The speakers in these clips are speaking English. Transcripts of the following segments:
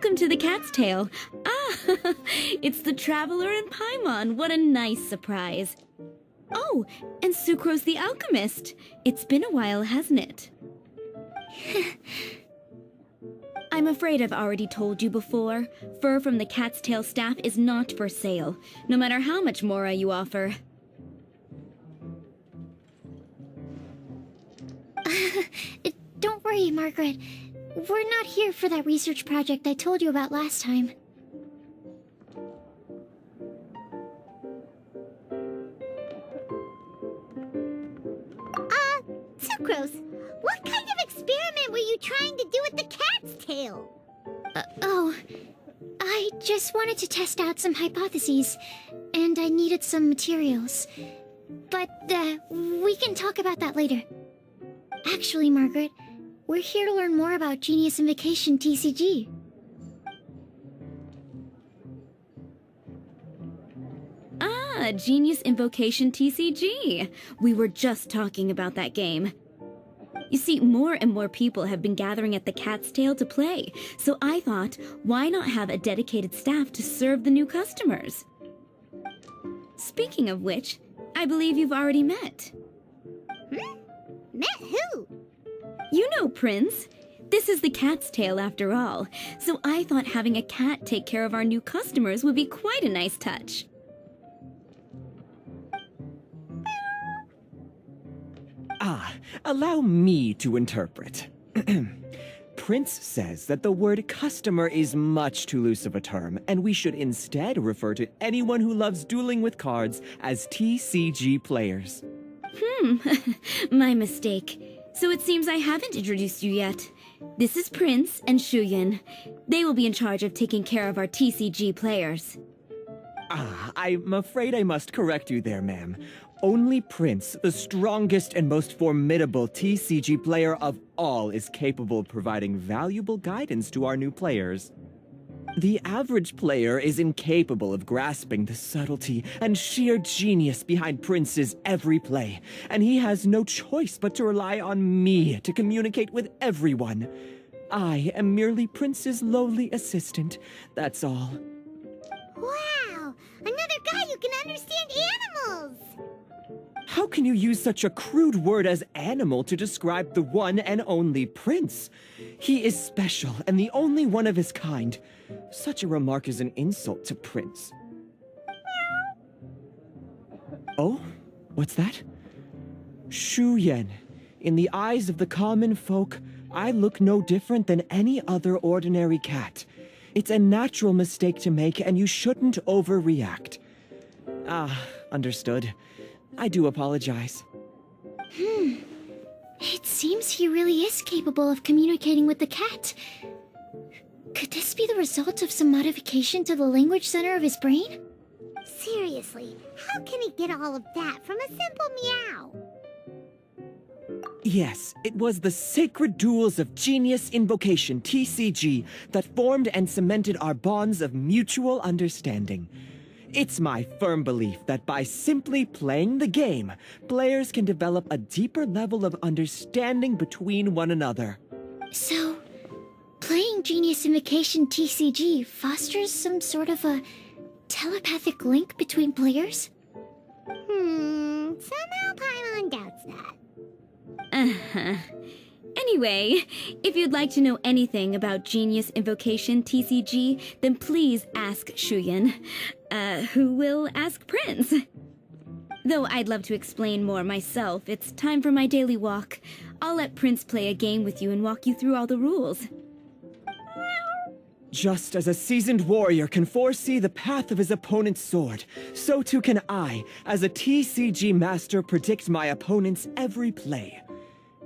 Welcome to the Cat's Tail. Ah, it's the Traveler and Paimon. What a nice surprise. Oh, and Sucrose the Alchemist. It's been a while, hasn't it? I'm afraid I've already told you before. Fur from the Cat's Tail staff is not for sale, no matter how much Mora you offer. Don't worry, Margaret. We're not here for that research project I told you about last time. Sucrose, what kind of experiment were you trying to do with the cat's tail? I just wanted to test out some hypotheses, and I needed some materials. But, we can talk about that later. Actually, Margaret, we're here to learn more about Genius Invocation TCG. Ah, Genius Invocation TCG. We were just talking about that game. You see, more and more people have been gathering at the Cat's Tail to play, so I thought, why not have a dedicated staff to serve the new customers? Speaking of which, I believe you've already met. Met who? You know Prince. This is the Cat's Tail after all, so I thought having a cat take care of our new customers would be quite a nice touch. Allow me to interpret. Prince says that the word customer is much too loose of a term, and we should instead refer to anyone who loves dueling with cards as TCG players. My mistake. So it seems I haven't introduced you yet. This is Prince and Shuyan. They will be in charge of taking care of our TCG players. I'm afraid I must correct you there, ma'am. Only Prince, the strongest and most formidable TCG player of all, is capable of providing valuable guidance to our new players. The average player is incapable of grasping the subtlety and sheer genius behind Prince's every play, and he has no choice but to rely on me to communicate with everyone. I am merely Prince's lowly assistant, that's all. Wow! Another guy who can understand animals! How can you use such a crude word as animal to describe the one and only Prince? He is special and the only one of his kind. Such a remark is an insult to Prince. Oh? What's that? Shuyan. In the eyes of the common folk, I look no different than any other ordinary cat. It's a natural mistake to make, and you shouldn't overreact. Understood. I do apologize. It seems he really is capable of communicating with the cat. Could this be the result of some modification to the language center of his brain? Seriously, how can he get all of that from a simple meow? Yes, it was the sacred duels of Genius Invocation TCG that formed and cemented our bonds of mutual understanding. It's my firm belief that by simply playing the game, players can develop a deeper level of understanding between one another. So, playing Genius Invocation TCG fosters some sort of a telepathic link between players? Somehow Paimon doubts that. Anyway, if you'd like to know anything about Genius Invocation TCG, then please ask Shuyan, who will ask Prince. Though I'd love to explain more myself, it's time for my daily walk. I'll let Prince play a game with you and walk you through all the rules. Just as a seasoned warrior can foresee the path of his opponent's sword, so too can I, as a TCG master, predict my opponent's every play.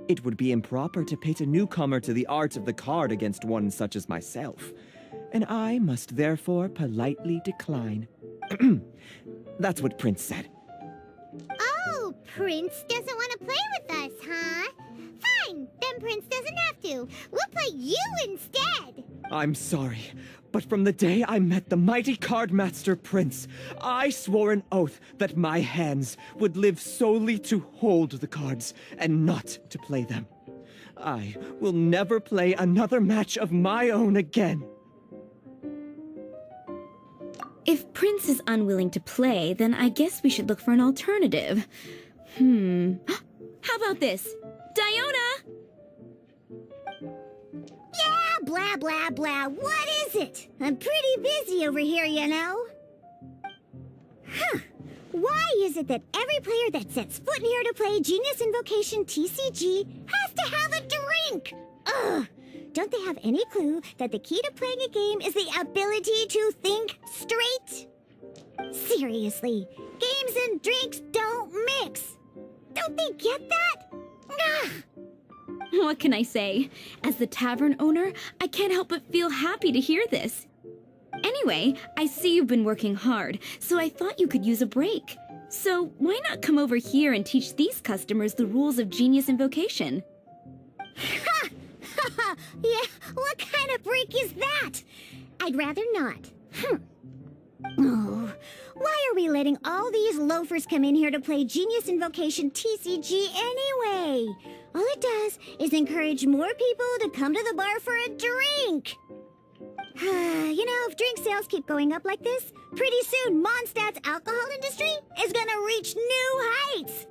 It would be improper to pit a newcomer to the art of the card against one such as myself, and I must therefore politely decline. That's what Prince said. Oh, Prince doesn't want to play with us, huh? Fine, then Prince doesn't have to. We'll play you instead. I'm sorry, but from the day I met the mighty card master Prince, I swore an oath that my hands would live solely to hold the cards and not to play them. I will never play another match of my own again. If Prince is unwilling to play, then I guess we should look for an alternative. How about this? Diona! Yeah, blah, blah, blah. What is it? I'm pretty busy over here, you know. Huh. Why is it that every player that sets foot in here to play Genius Invocation TCG has to have a drink? Ugh! Don't they have any clue that the key to playing a game is the ability to think straight? Seriously, games and drinks don't mix. Don't they get that? Ugh! What can I say? As the tavern owner, I can't help but feel happy to hear this. Anyway, I see you've been working hard, so I thought you could use a break. So why not come over here and teach these customers the rules of Genius Invocation? Ha! Ha ha! Yeah, what kind of break is that? I'd rather not. Oh, why are we letting all these loafers come in here to play Genius Invocation TCG anyway? All it does is encourage more people to come to the bar for a drink. You know, if drink sales keep going up like this, pretty soon Mondstadt's alcohol industry is gonna reach new heights.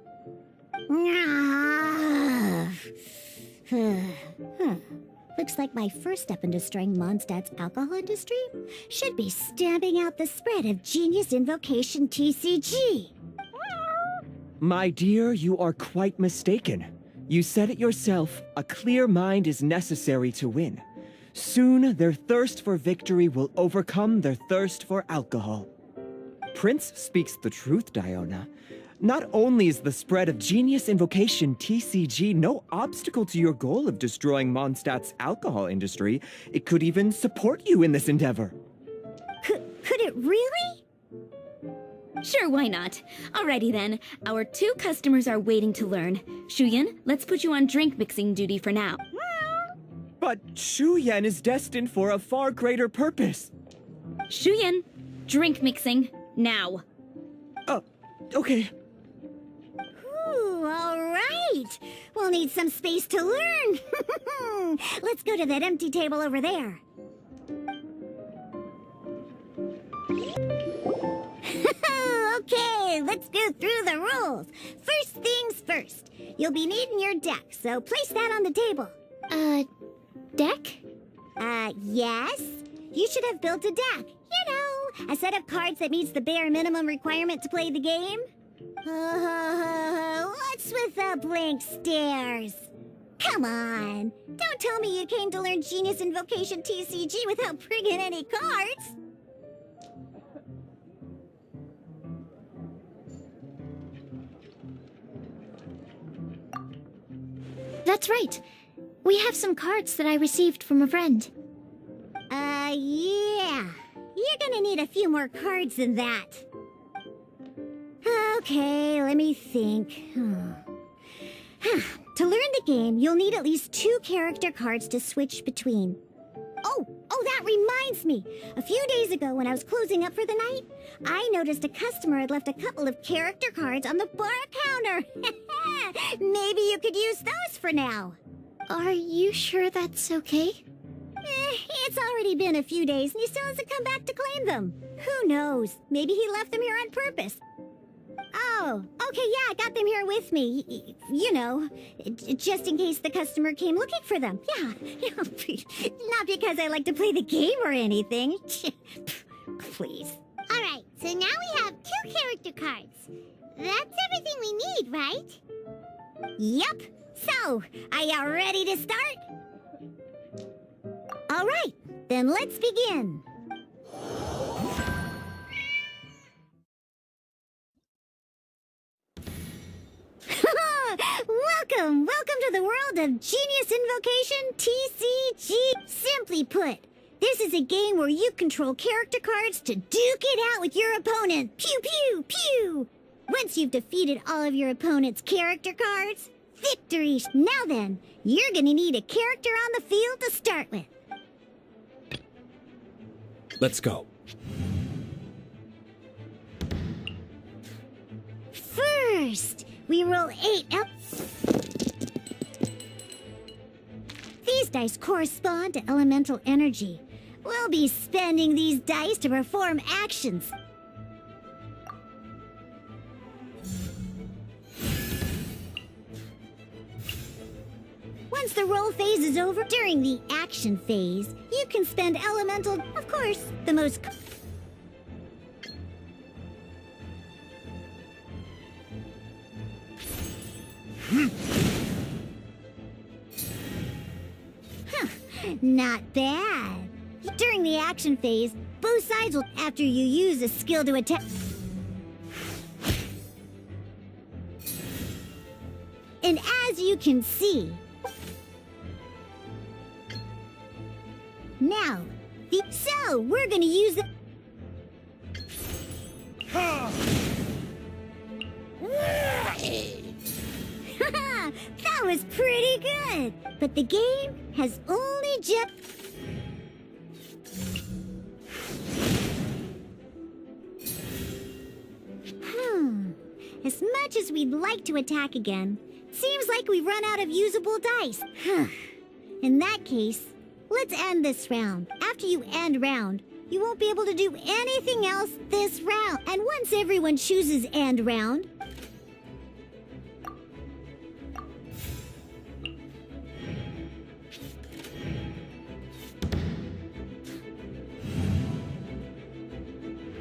Looks like my first step in destroying Mondstadt's alcohol industry should be stamping out the spread of Genius Invocation TCG. My dear, you are quite mistaken. You said it yourself, a clear mind is necessary to win. Soon, their thirst for victory will overcome their thirst for alcohol. Prince speaks the truth, Diona. Not only is the spread of Genius Invocation TCG no obstacle to your goal of destroying Mondstadt's alcohol industry, it could even support you in this endeavor. Could it really? Sure, why not? Alrighty then, our 2 customers are waiting to learn. Shuyan, let's put you on drink mixing duty for now. But Shuyan is destined for a far greater purpose. Shuyan, drink mixing, now. Okay. Ooh, all right. We'll need some space to learn. Let's go to that empty table over there. Okay, let's go through the rules. First things first. You'll be needing your deck, so place that on the table. Deck? Yes. You should have built a deck. You know, a set of cards that meets the bare minimum requirement to play the game. What's with the blank stares? Come on. Don't tell me you came to learn Genius Invocation TCG without bringing any cards. That's right. We have some cards that I received from a friend. Yeah. You're gonna need a few more cards than that. Okay, let me think. To learn the game, you'll need at least 2 character cards to switch between. Oh, that reminds me. A few days ago when I was closing up for the night, I noticed a customer had left a couple of character cards on the bar counter. Maybe you could use those for now. Are you sure that's okay? It's already been a few days and he still hasn't come back to claim them. Who knows? Maybe he left them here on purpose. Oh, okay, yeah, I got them here with me. You know, just in case the customer came looking for them. Yeah, not because I like to play the game or anything. Please. All right, so now we have 2 character cards. That's everything we need, right? Yep. So, are you ready to start? All right, then let's begin. Welcome to the world of Genius Invocation TCG. Simply put, this is a game where you control character cards to duke it out with your opponent. Pew, pew, pew. Once you've defeated all of your opponent's character cards, victory. Now then, you're gonna need a character on the field to start with. Let's go. First, we roll 8 up. These dice correspond to elemental energy. We'll be spending these dice to perform actions. Once the roll phase is over, during the action phase, you can spend elemental, of course, the most... Not bad. During the action phase, both sides will, after you use a skill to attack... And as you can see... Now, so we're gonna use the... That was pretty good! But the game has only just... As much as we'd like to attack again, seems like we've run out of usable dice. In that case, let's end this round. After you end round, you won't be able to do anything else this round. And once everyone chooses end round...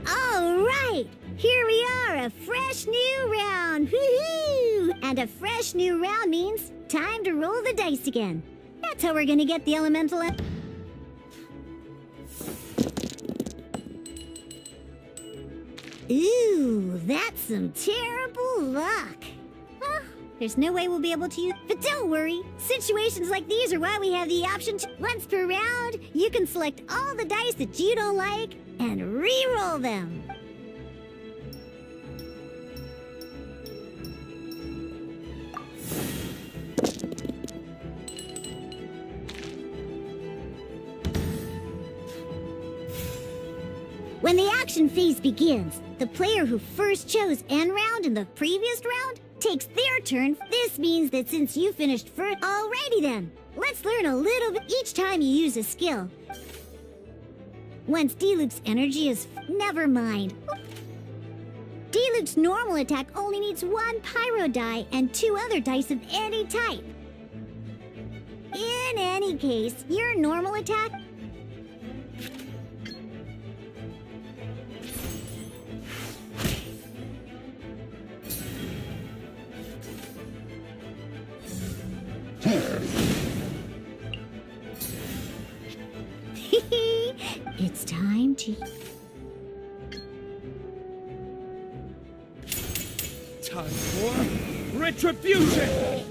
All right! Here we are, a fresh new round! Woohoo! And a fresh new round means time to roll the dice again. That's how we're gonna get the elemental... Ooh, that's some terrible luck. Well, there's no way we'll be able to use... But don't worry, situations like these are why we have the option to... Once per round, you can select all the dice that you don't like and re-roll them. When the action phase begins, the player who first chose end round in the previous round takes their turn. This means that since you finished first... Alrighty then, let's learn a little bit each time you use a skill. Once Diluc's energy is... Never mind. Diluc's normal attack only needs 1 pyro die and 2 other dice of any type. In any case, your normal attack... It's time to... Time for retribution!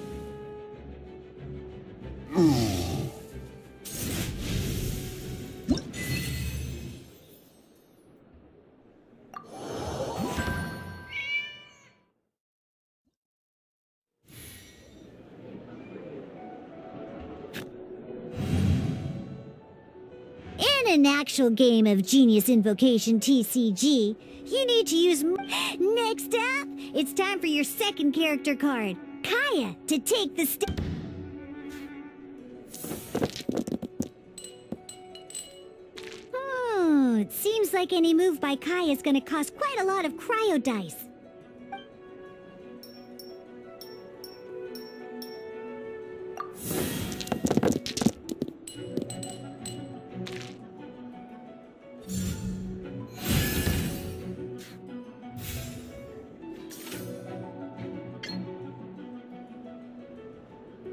In an actual game of Genius Invocation TCG, you need to use... Next up, it's time for your second character card, Kaya, to take the step... Oh, it seems like any move by Kaya is going to cost quite a lot of cryo dice.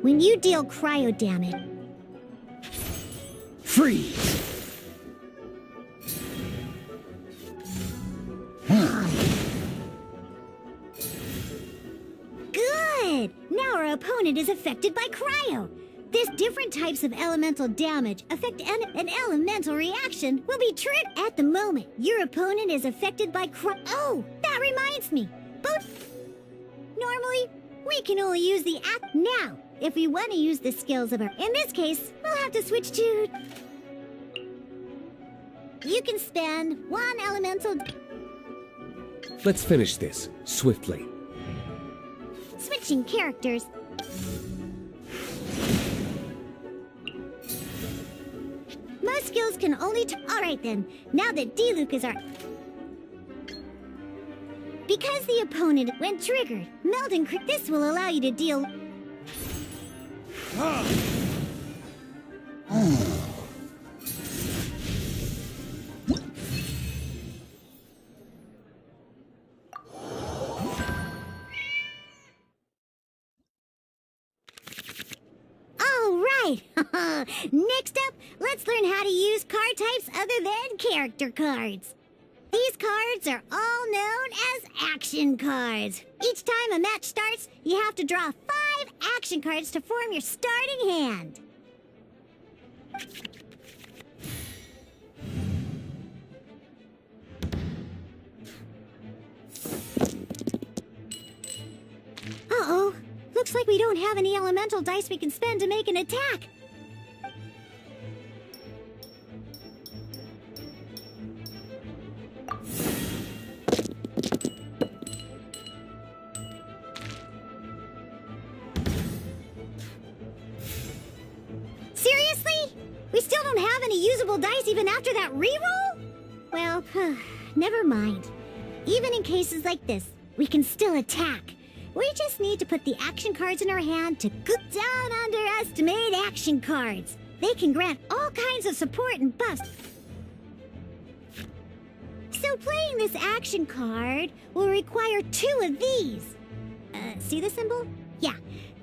When you deal cryo damage... Freeze! Good! Now our opponent is affected by cryo. This different types of elemental damage affect an elemental reaction will be triggered at the moment. Your opponent is affected by cryo... Oh, that reminds me. Normally, we can only use the app now. If we want to use the skills of our... In this case, we'll have to switch to... You can spend 1 elemental... Let's finish this swiftly. Switching characters. Most skills can only Alright then, now that D-Luke is our... Because the opponent, when triggered, meld and crit, this will allow you to deal... Alright! Next up, let's learn how to use card types other than character cards. These cards are all known as action cards. Each time a match starts, you have to draw 5 action cards to form your starting hand. Uh-oh. Looks like we don't have any elemental dice we can spend to make an attack. Seriously? We still don't have any usable dice even after that reroll? Well, never mind. Even in cases like this, we can still attack. We just need to put the action cards in our hand to down underestimate action cards. They can grant all kinds of support and buffs. So playing this action card will require 2 of these. See the symbol? Yeah,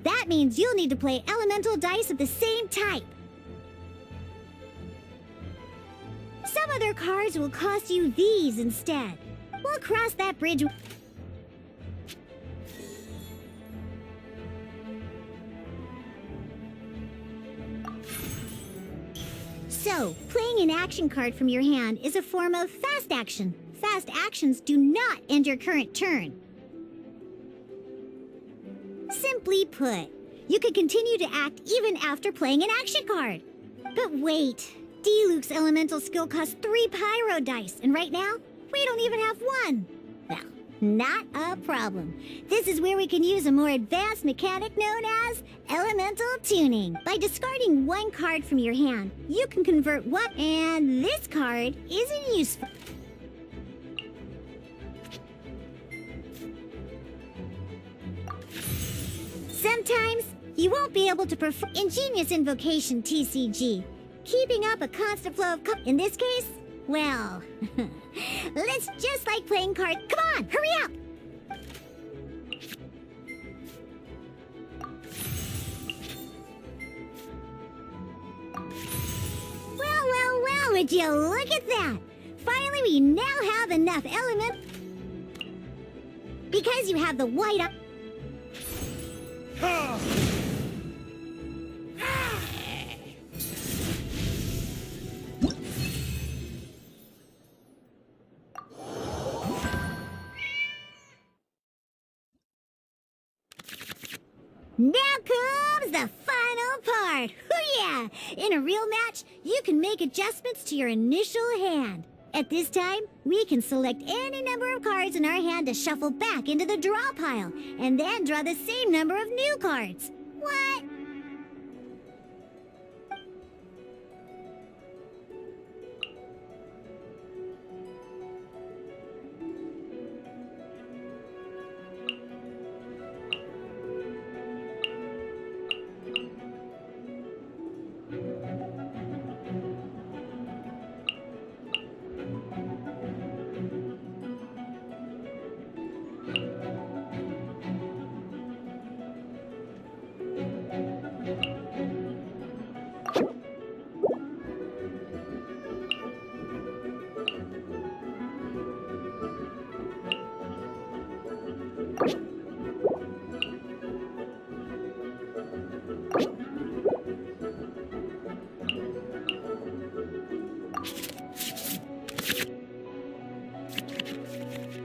that means you'll need to play elemental dice of the same type. Some other cards will cost you these instead. We'll cross that bridge. So, playing an action card from your hand is a form of fast action. Fast actions do not end your current turn. Simply put, you can continue to act even after playing an action card. But wait, D-Luke's elemental skill costs 3 pyro dice, and right now, we don't even have 1. Well, not a problem. This is where we can use a more advanced mechanic known as elemental tuning. By discarding 1 card from your hand, you can convert one, and this card isn't useful. Sometimes, you won't be able to perform in Genius Invocation TCG. Keeping up a constant flow of in this case, well, let's just like playing cards. Come on, hurry up! Well, would you look at that? Finally, we now have enough element. Because you have the white up. Now comes the final part! Hoo-yeah! In a real match, you can make adjustments to your initial hand. At this time, we can select any number of cards in our hand to shuffle back into the draw pile, and then draw the same number of new cards. What?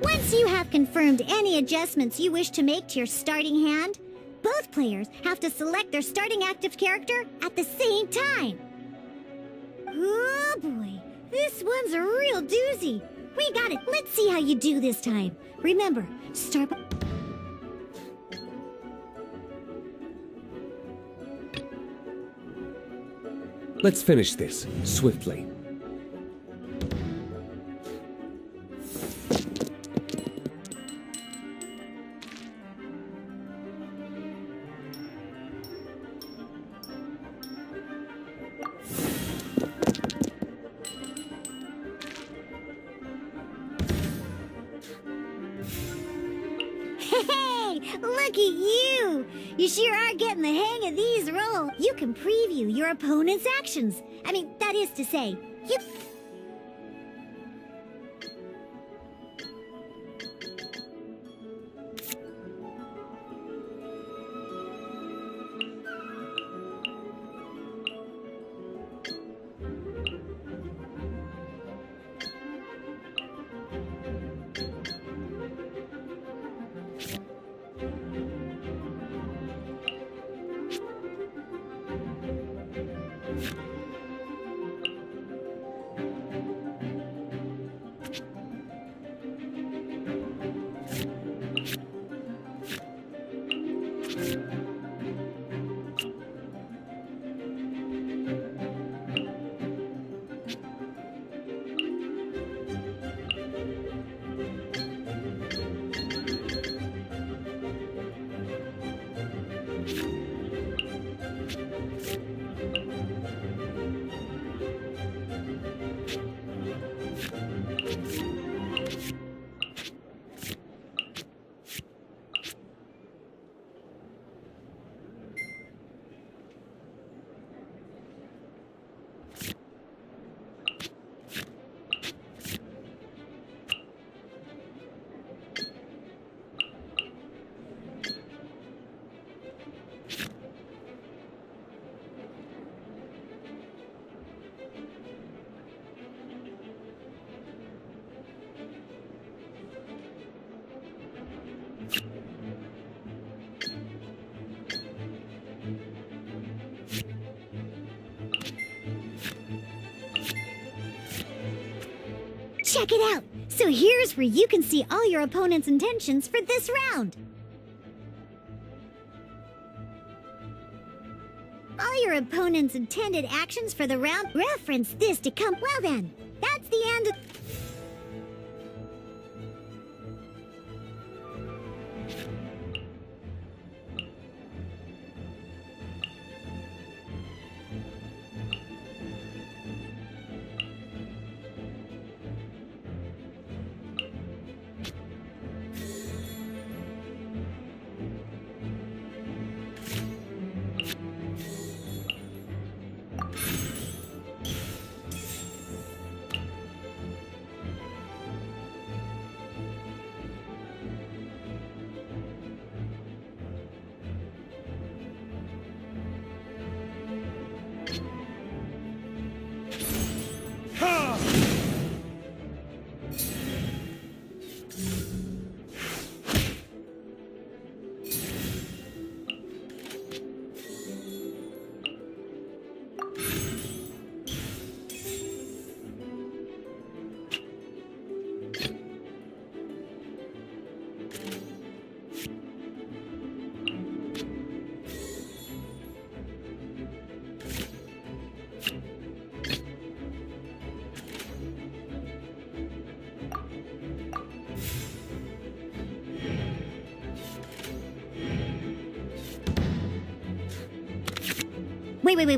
Once you have confirmed any adjustments you wish to make to your starting hand, both players have to select their starting active character at the same time. Oh boy, this one's a real doozy. We got it. Let's see how you do this time. Remember, start by... Let's finish this swiftly. sure are getting the hang of these rolls. You can preview your opponent's actions. I mean, that is to say, you... Check it out! So here's where you can see all your opponent's intentions for this round. All your opponent's intended actions for the round reference this to come. Well then, that's the end of...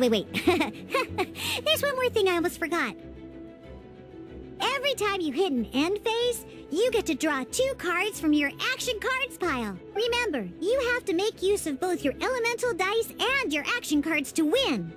Wait. There's one more thing I almost forgot. Every time you hit an end phase, you get to draw 2 cards from your action cards pile. Remember, you have to make use of both your elemental dice and your action cards to win.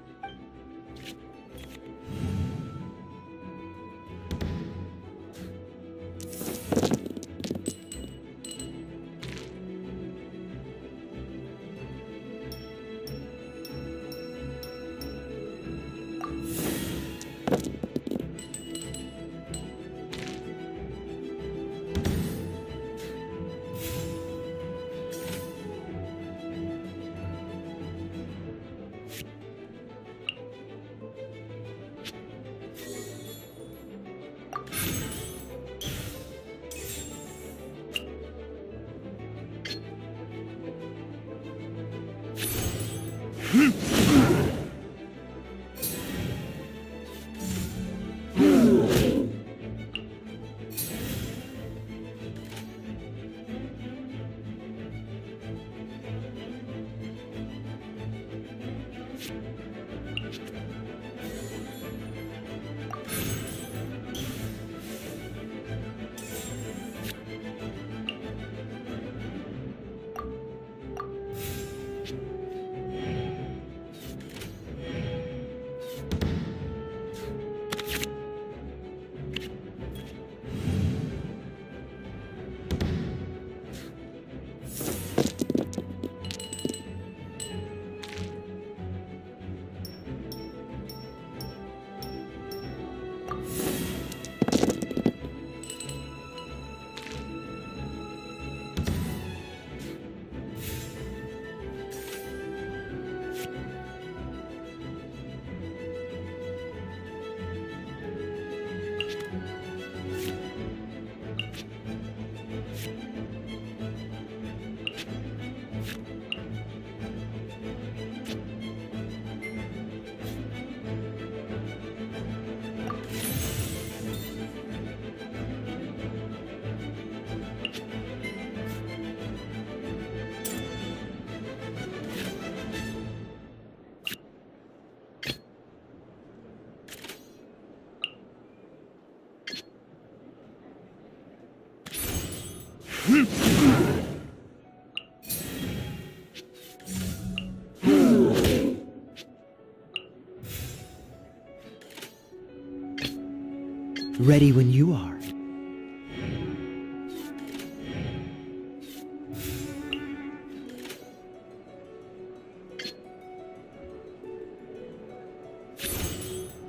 Ready when you are.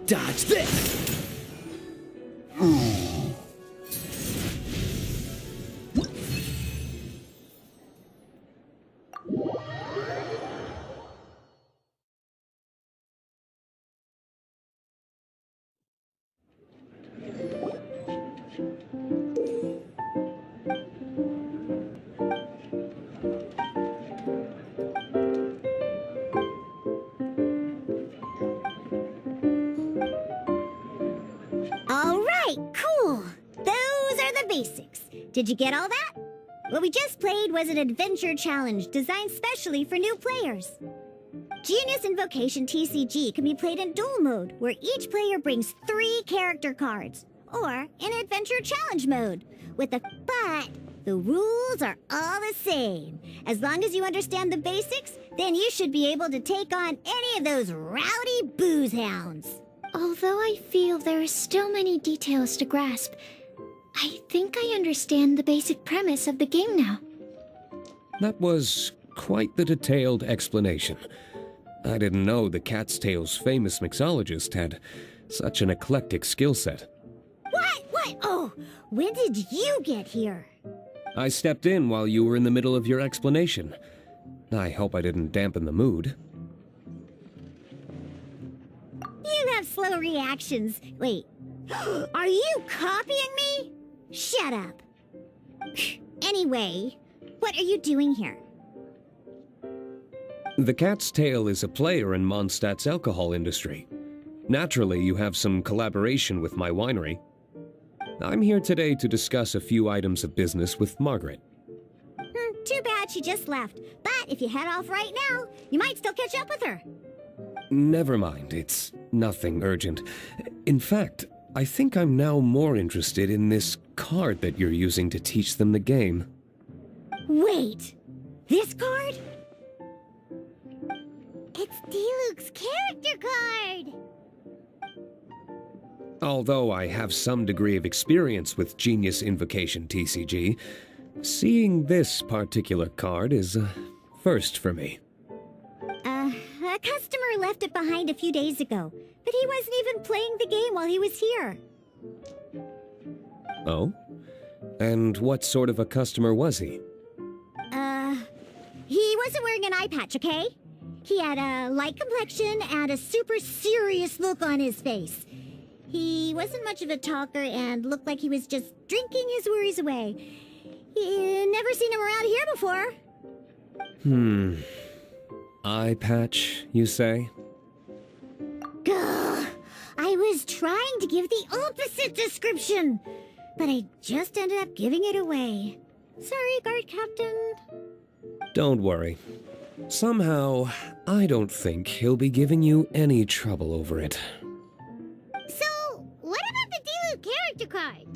Dodge this! All right, cool. Those are the basics. Did you get all that? What we just played was an adventure challenge designed specially for new players. Genius Invocation TCG can be played in duel mode, where each player brings 3 character cards, or in adventure challenge mode, but the rules are all the same. As long as you understand the basics, then you should be able to take on any of those rowdy booze hounds. Although I feel there are still many details to grasp, I think I understand the basic premise of the game now. That was quite the detailed explanation. I didn't know the Cat's Tail's famous mixologist had such an eclectic skill set. What? Oh, when did you get here? I stepped in while you were in the middle of your explanation. I hope I didn't dampen the mood. You have slow reactions. Wait, are you copying me? Shut up. Anyway, what are you doing here? The Cat's Tail is a player in Mondstadt's alcohol industry. Naturally, you have some collaboration with my winery. I'm here today to discuss a few items of business with Margaret. Too bad she just left. But if you head off right now, you might still catch up with her. Never mind, it's nothing urgent. In fact, I think I'm now more interested in this card that you're using to teach them the game. Wait, this card? It's Diluc's character card! Although I have some degree of experience with Genius Invocation TCG, seeing this particular card is a first for me. A customer left it behind a few days ago, but he wasn't even playing the game while he was here. Oh? And what sort of a customer was he? He wasn't wearing an eye patch, okay? He had a light complexion and a super serious look on his face. He wasn't much of a talker and looked like he was just drinking his worries away. Never seen him around here before. Eye patch, you say? Gah! I was trying to give the opposite description, but I just ended up giving it away. Sorry, guard captain. Don't worry. Somehow, I don't think he'll be giving you any trouble over it. So, what about the Diluc character card?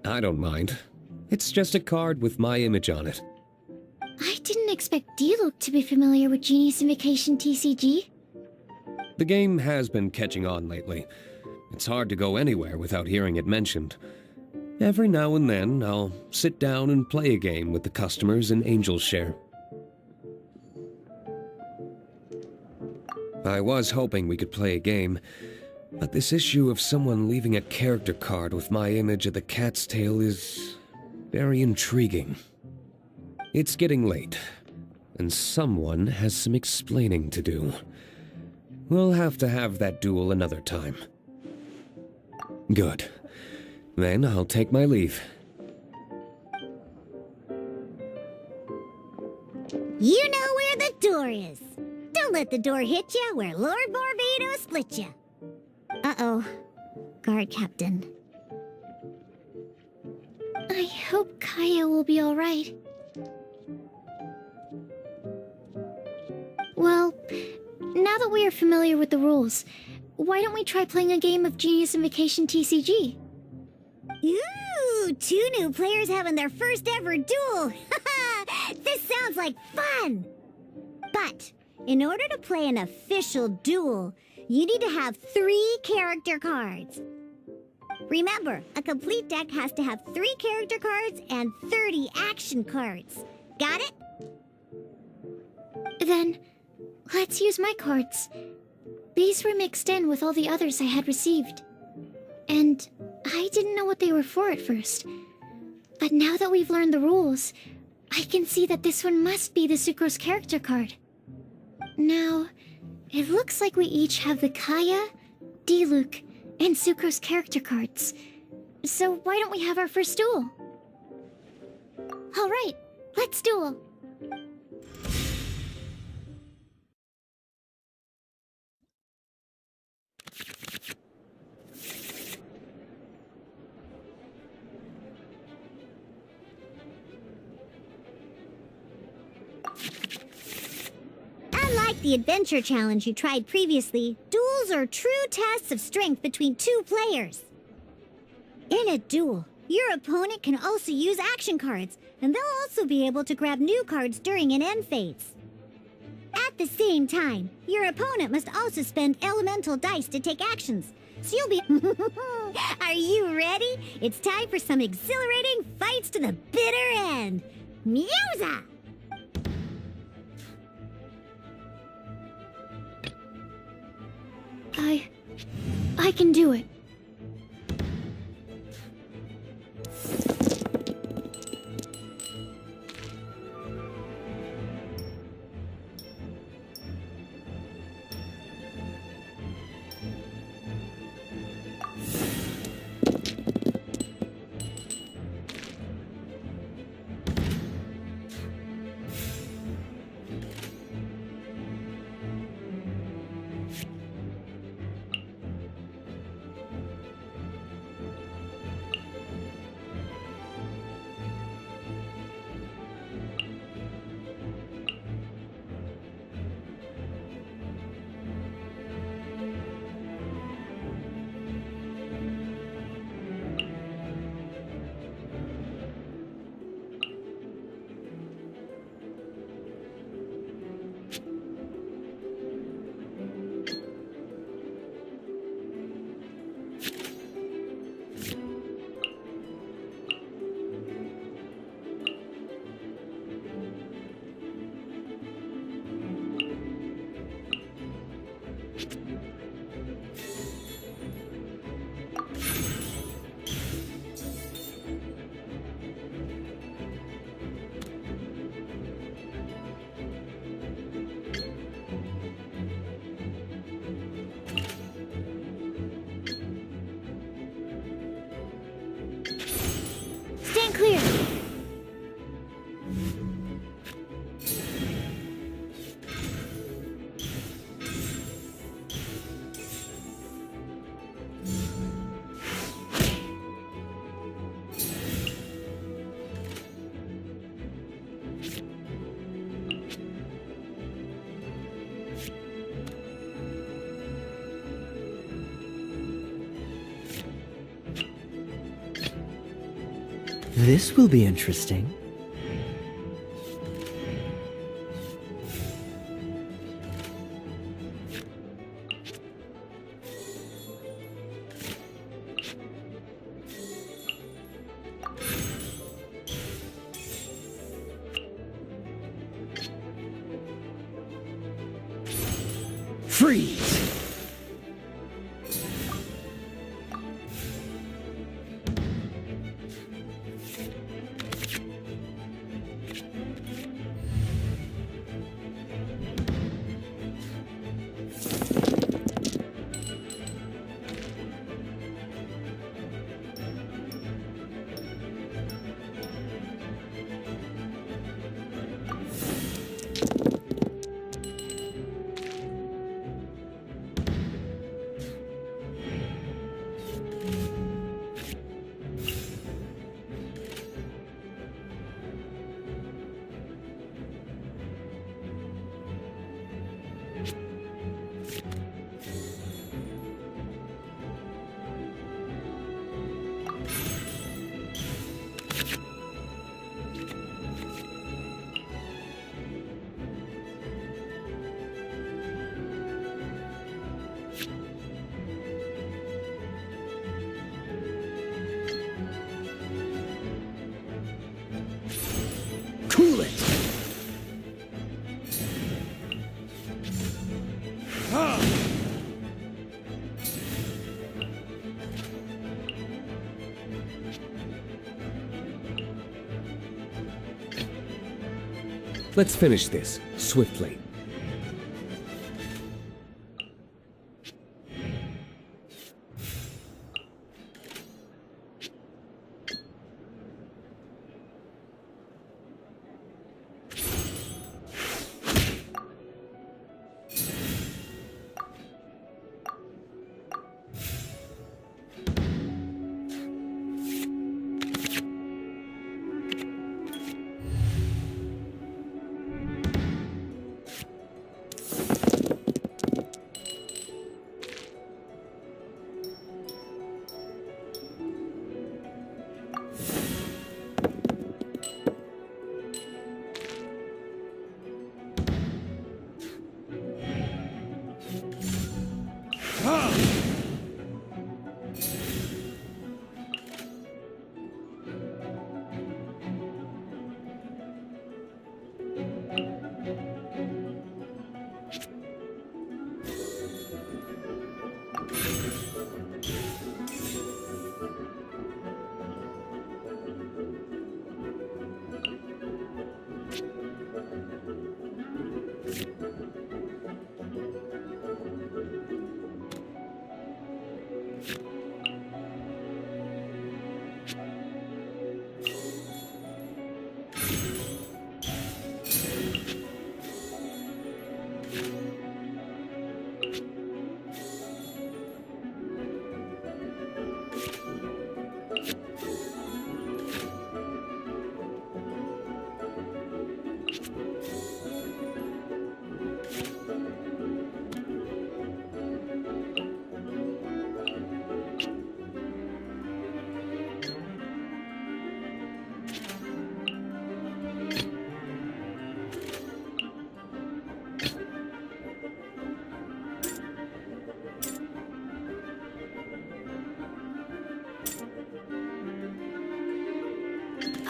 I don't mind. It's just a card with my image on it. I didn't expect Diluc to be familiar with Genius Invokation TCG. The game has been catching on lately. It's hard to go anywhere without hearing it mentioned. Every now and then, I'll sit down and play a game with the customers in Angel's Share. I was hoping we could play a game, but this issue of someone leaving a character card with my image at the Cat's Tail is very intriguing. It's getting late, and someone has some explaining to do. We'll have to have that duel another time. Good. Then I'll take my leave. You know where the door is. Don't let the door hit you where Lord Barbados split you. Uh-oh. Guard captain. I hope Kaya will be alright. Well, now that we are familiar with the rules, why don't we try playing a game of Genius Invocation TCG? Ooh, Ooh, 2 new players having their first ever duel! This sounds like fun! But, in order to play an official duel, you need to have 3 character cards. Remember, a complete deck has to have 3 character cards and 30 action cards. Got it? Then, let's use my cards. These were mixed in with all the others I had received. And I didn't know what they were for at first. But now that we've learned the rules, I can see that this one must be the Sucrose character card. Now, it looks like we each have the Kaya, Diluc, and Sucrose character cards. So why don't we have our first duel? Alright, let's duel. Unlike the adventure challenge you tried previously, duels are true tests of strength between 2 players. In a duel, your opponent can also use action cards, and they'll also be able to grab new cards during an end phase. At the same time, your opponent must also spend elemental dice to take actions, so you'll be... Are you ready? It's time for some exhilarating fights to the bitter end. Musa! I can do it. Stand clear. This will be interesting. Freeze! Let's finish this, swiftly.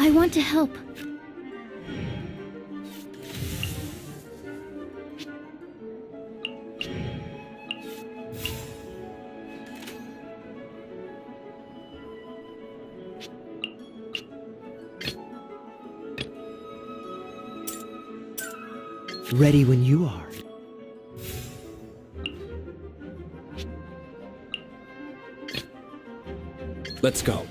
I want to help. Ready when you are. Let's go.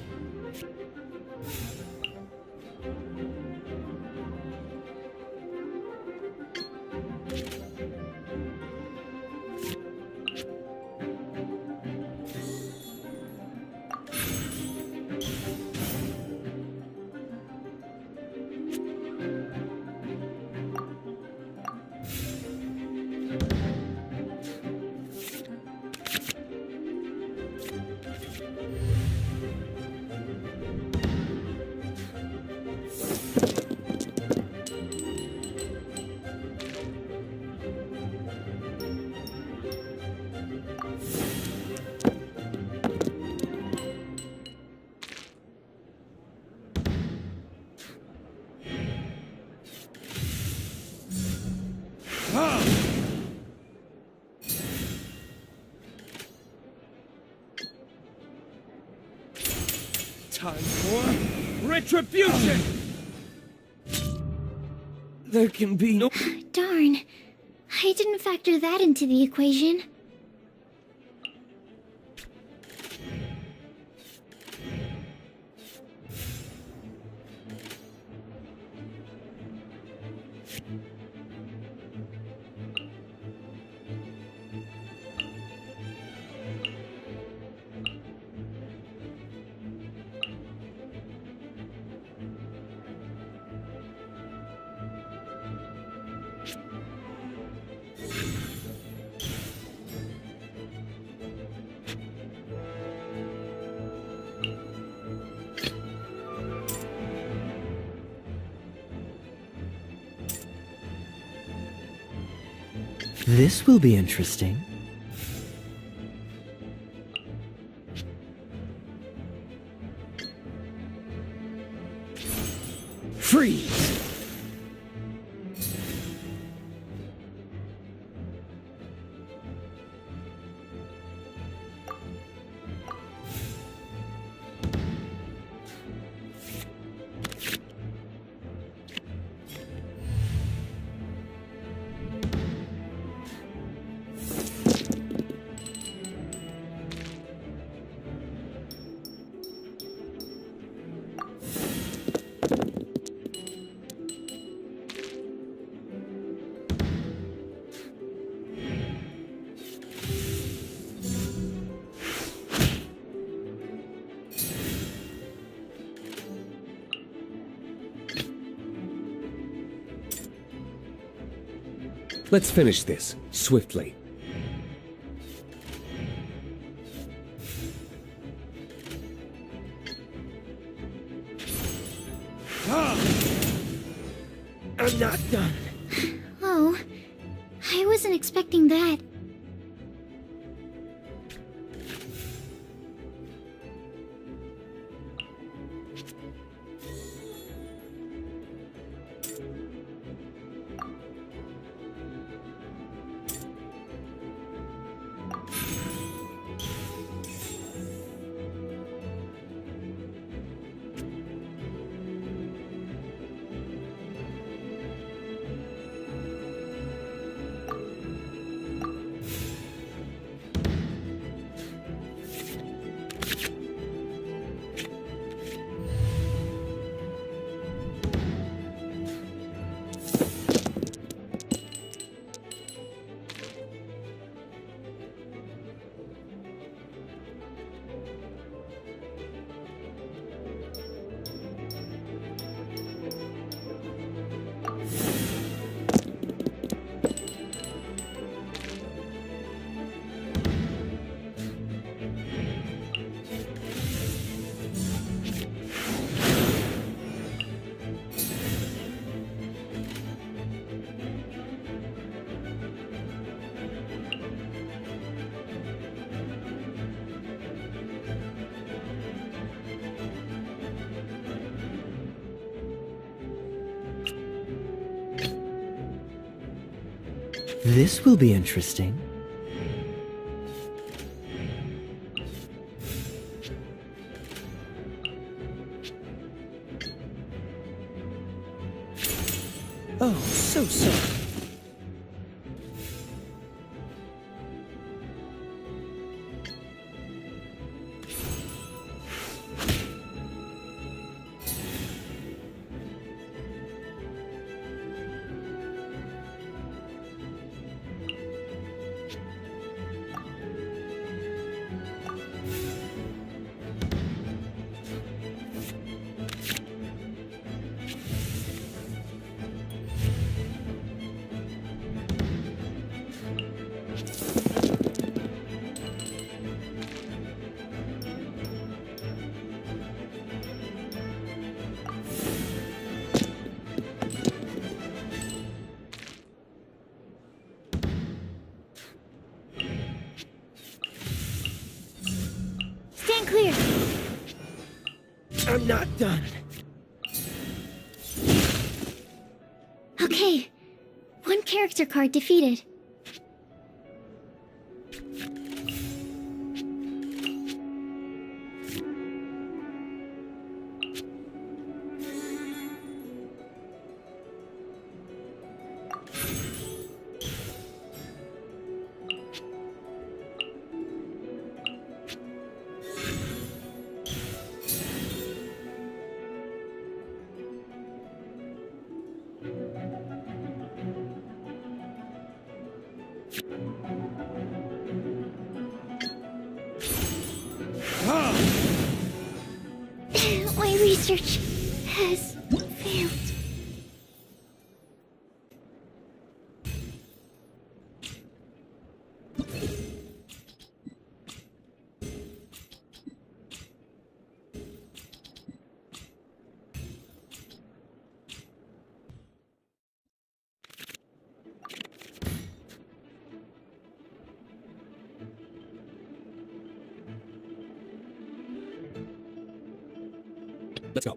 Time for retribution! There can be no... Darn. I didn't factor that into the equation. This will be interesting. Freeze! Let's finish this, swiftly. I'm not done. Oh, I wasn't expecting that. This will be interesting. Oh, so sorry. Stand clear. I'm not done. Okay, one character card defeated. My research has failed. Let's go.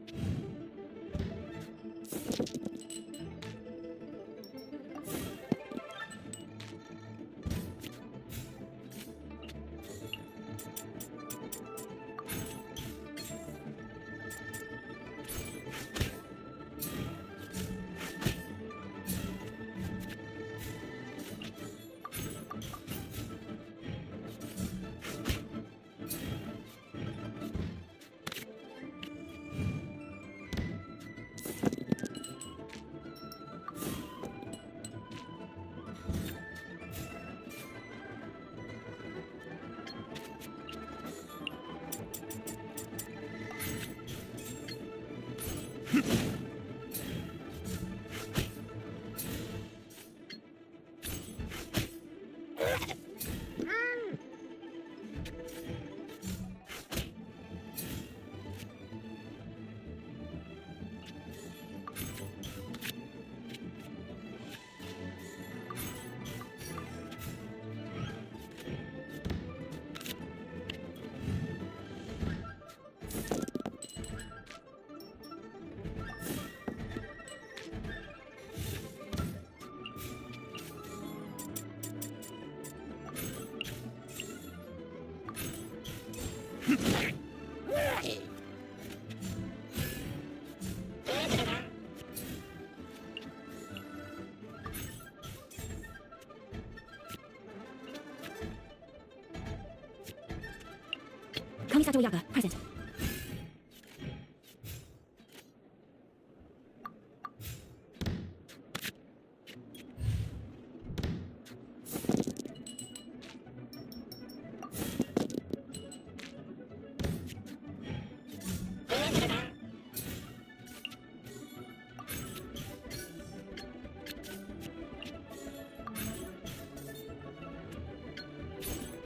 Kamisato Yaga, present.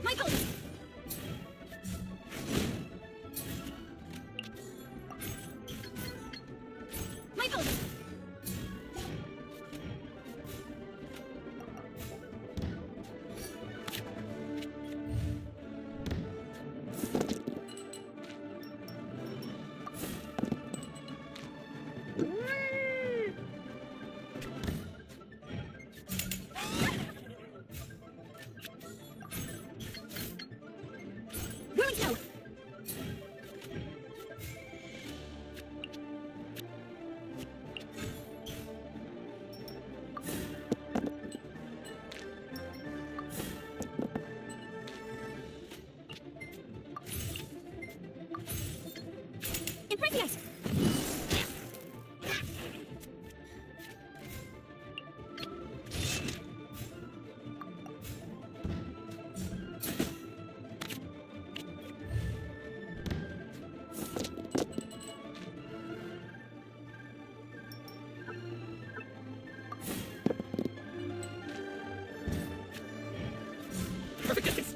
Michael! Michael! Ruined snow! Impress the ice! Perfect distance!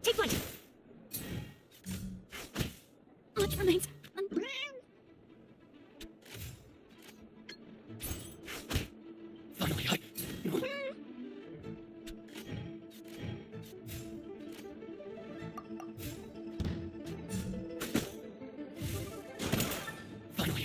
Take flight! Much remains. Finally,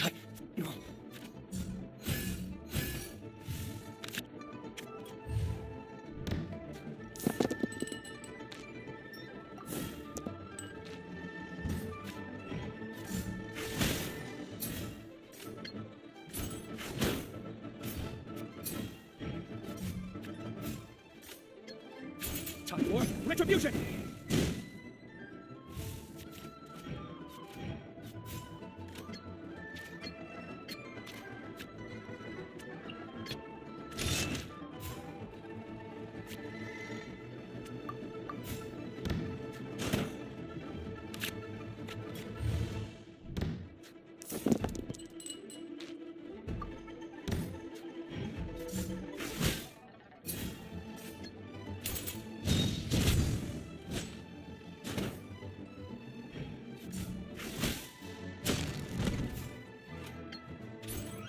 time for retribution!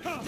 Ha!